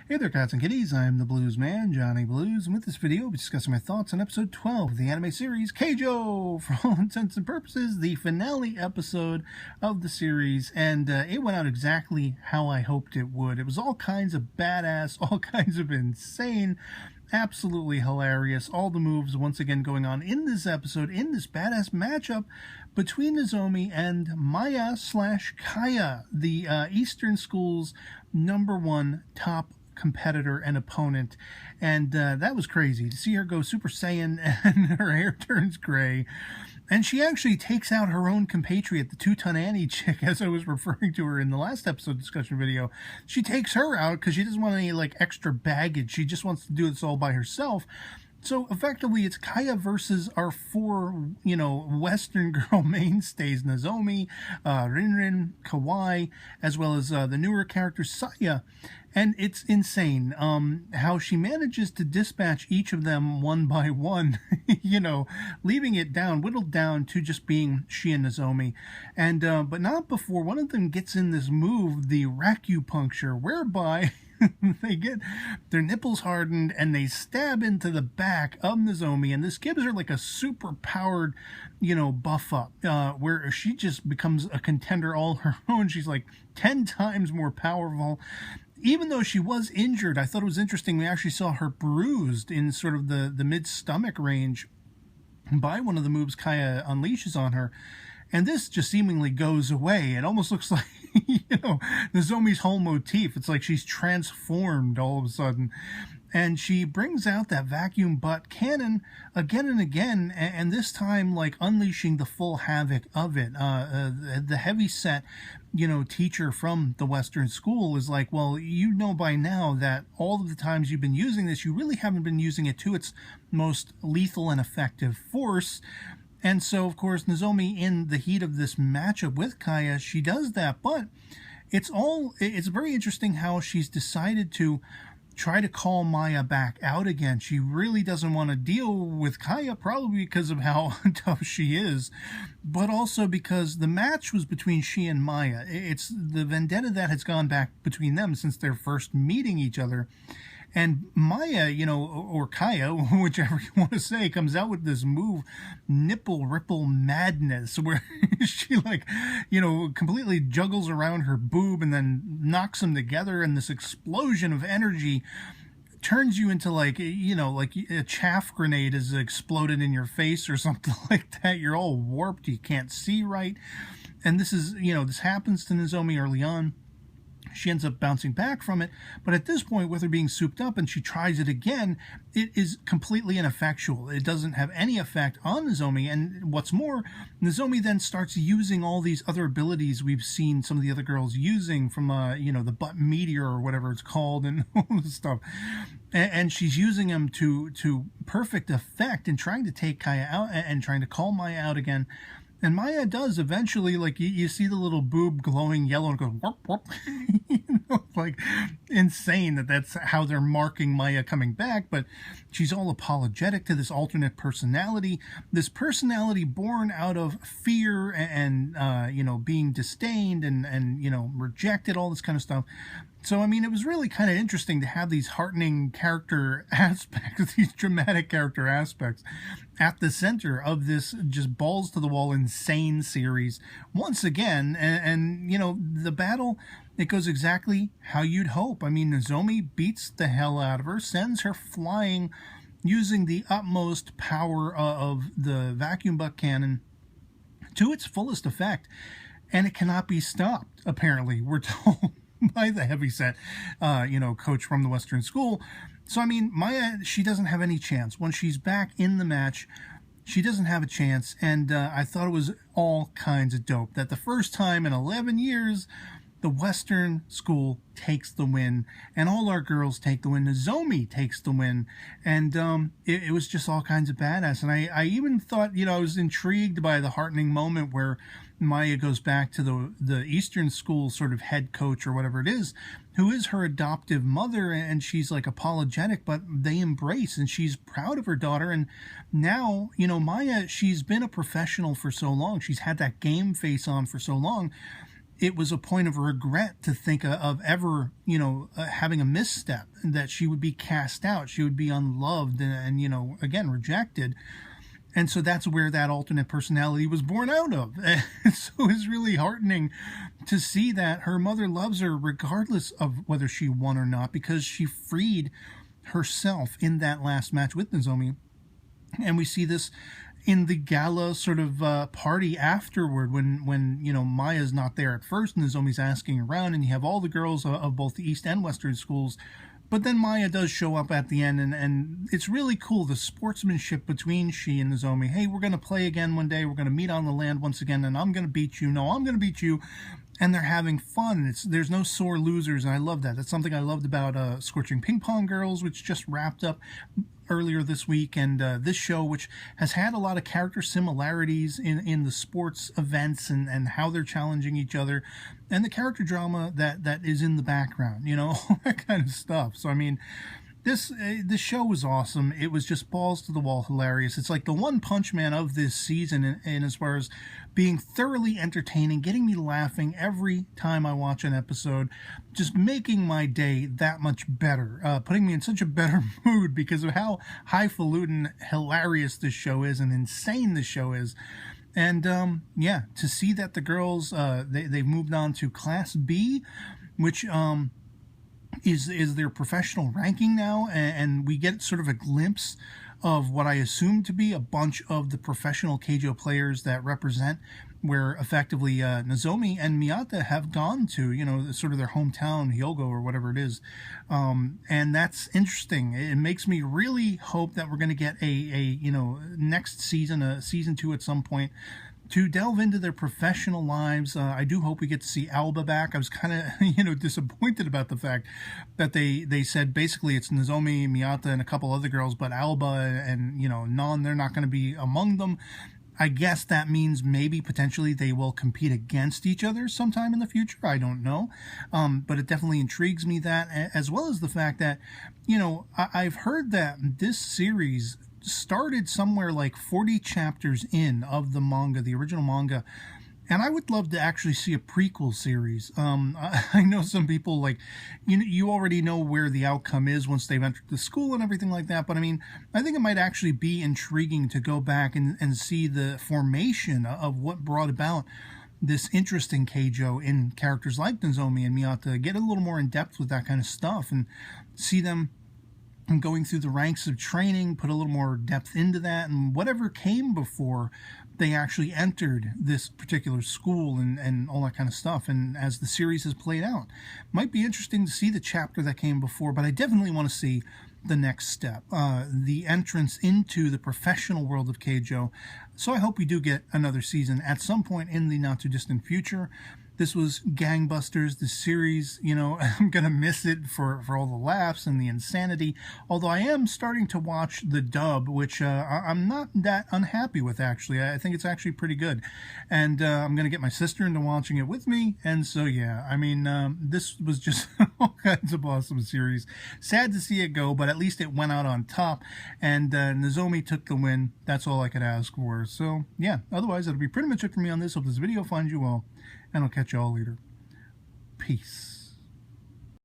Hey there, cats and kitties. I'm the Blues Man, Johnny Blues, and with this video, I'll be discussing my thoughts on episode 12 of the anime series Keijo. For all intents and purposes, the finale episode of the series, and it went out exactly how I hoped it would. It was all kinds of badass, all kinds of insane, absolutely hilarious. All the moves once again going on in this episode, in this badass matchup between Nozomi and Maya/Kaya, the Eastern School's #1 top competitor and opponent. And that was crazy to see her go Super Saiyan and her hair turns gray. And she actually takes out her own compatriot, the 2-ton Annie chick, as I was referring to her in the last episode discussion video. She takes her out because she doesn't want any extra baggage. She just wants to do this all by herself. So effectively, it's Kaya versus our four, Western girl mainstays: Nozomi, Rinrin, Kawai, as well as the newer character Saya. And it's insane how she manages to dispatch each of them one by one, leaving it whittled down to just being she and Nozomi. And but not before one of them gets in this move, the acupuncture, whereby they get their nipples hardened and they stab into the back of Nozomi, and this gives her a super powered, buff up, where she just becomes a contender all her own. She's 10 times more powerful. Even though she was injured, I thought it was interesting. We actually saw her bruised in sort of the mid-stomach range by one of the moves Kaya unleashes on her. And this just seemingly goes away. It almost looks like, Nozomi's whole motif. It's like she's transformed all of a sudden. And she brings out that vacuum butt cannon again and again, and this time, unleashing the full havoc of it. The heavy-set, teacher from the Western school is like, well, by now that all of the times you've been using this, you really haven't been using it to its most lethal and effective force. And so, of course, Nozomi, in the heat of this matchup with Kaya, she does that. But it's very interesting how she's decided to try to call Maya back out again. She really doesn't want to deal with Kaya, probably because of how tough she is, but also because the match was between she and Maya. It's the vendetta that has gone back between them since their first meeting each other. And Maya, or Kaya, whichever you want to say, comes out with this move, Nipple Ripple Madness, where she, completely juggles around her boob and then knocks them together, and this explosion of energy turns you into, a chaff grenade has exploded in your face or something like that. You're all warped, you can't see right. And this is, this happens to Nozomi early on. She ends up bouncing back from it, but at this point, with her being souped up and she tries it again, it is completely ineffectual. It doesn't have any effect on Nozomi, and what's more, Nozomi then starts using all these other abilities we've seen some of the other girls using from, the butt meteor or whatever it's called, and all this stuff. And she's using them to perfect effect in trying to take Kaya out and trying to call Maya out again. And Maya does eventually, you see the little boob glowing yellow and goes, whoop, whoop. Insane that's how they're marking Maya coming back. But she's all apologetic to this alternate personality, born out of fear and being disdained and rejected, all this kind of stuff. So, it was really kind of interesting to have these heartening character aspects, these dramatic character aspects at the center of this just balls-to-the-wall insane series once again. And the battle, it goes exactly how you'd hope. Nozomi beats the hell out of her, sends her flying using the utmost power of the vacuum butt cannon to its fullest effect. And it cannot be stopped, apparently, we're told, by the heavyset, coach from the Western school. So, Maya, she doesn't have any chance. When she's back in the match, she doesn't have a chance. And I thought it was all kinds of dope that the first time in 11 years, the Western school takes the win, and all our girls take the win. Nozomi takes the win, and it was just all kinds of badass. And I even thought, I was intrigued by the heartening moment where Maya goes back to the Eastern school sort of head coach or whatever it is, who is her adoptive mother, and she's apologetic, but they embrace, and she's proud of her daughter. And now, Maya, she's been a professional for so long. She's had that game face on for so long. it was a point of regret to think of ever, having a misstep, that she would be cast out, she would be unloved, and again, rejected. And so that's where that alternate personality was born out of. And so it's really heartening to see that her mother loves her regardless of whether she won or not, because she freed herself in that last match with Nozomi. And we see this in the gala sort of party afterward, when Maya's not there at first, and Nozomi's asking around, and you have all the girls of both the East and Western schools. But then Maya does show up at the end, and it's really cool, the sportsmanship between she and Nozomi. Hey, we're going to play again one day. We're going to meet on the land once again, and I'm going to beat you. No, I'm going to beat you. And they're having fun. There's no sore losers, and I love that. That's something I loved about Scorching Ping Pong Girls, which just wrapped up earlier this week, and this show, which has had a lot of character similarities in the sports events and how they're challenging each other, and the character drama that is in the background, all that kind of stuff. So I mean, this show was awesome. It was just balls to the wall hilarious. It's like the One Punch Man of this season, and as far as being thoroughly entertaining, getting me laughing every time I watch an episode, just making my day that much better, putting me in such a better mood because of how highfalutin hilarious this show is and insane this show is. And yeah, to see that the girls they've moved on to Class B, which is their professional ranking now, and we get sort of a glimpse of what I assume to be a bunch of the professional Keijo players that represent where effectively Nozomi and Miyata have gone to, sort of their hometown, Hyogo or whatever it is. And that's interesting. It makes me really hope that we're going to get a next season, a season 2 at some point, to delve into their professional lives. I do hope we get to see Alba back. I was kind of, disappointed about the fact that they said basically it's Nozomi, Miyata, and a couple other girls, but Alba and, Non, they're not going to be among them. I guess that means maybe potentially they will compete against each other sometime in the future. I don't know. But it definitely intrigues me, that, as well as the fact that, I've heard that this series started somewhere like 40 chapters in of the manga, the original manga, and I would love to actually see a prequel series. I know some people, like, you already know where the outcome is once they've entered the school and everything like that, but I mean, I think it might actually be intriguing to go back and see the formation of what brought about this interesting Keijo in characters like Nozomi and Miyata, get a little more in depth with that kind of stuff and see them and going through the ranks of training, put a little more depth into that, and whatever came before they actually entered this particular school and all that kind of stuff. And as the series has played out, might be interesting to see the chapter that came before, but I definitely want to see the next step, the entrance into the professional world of Keijo. So I hope we do get another season at some point in the not too distant future. This was gangbusters, the series, I'm going to miss it for all the laughs and the insanity, although I am starting to watch the dub, which I'm not that unhappy with, actually. I think it's actually pretty good, and I'm going to get my sister into watching it with me, and so yeah, I mean, this was just all kinds of awesome series. Sad to see it go, but at least it went out on top, and Nozomi took the win. That's all I could ask for. So yeah, otherwise that'll be pretty much it for me on this. Hope this video finds you well, and I'll catch you all later. Peace.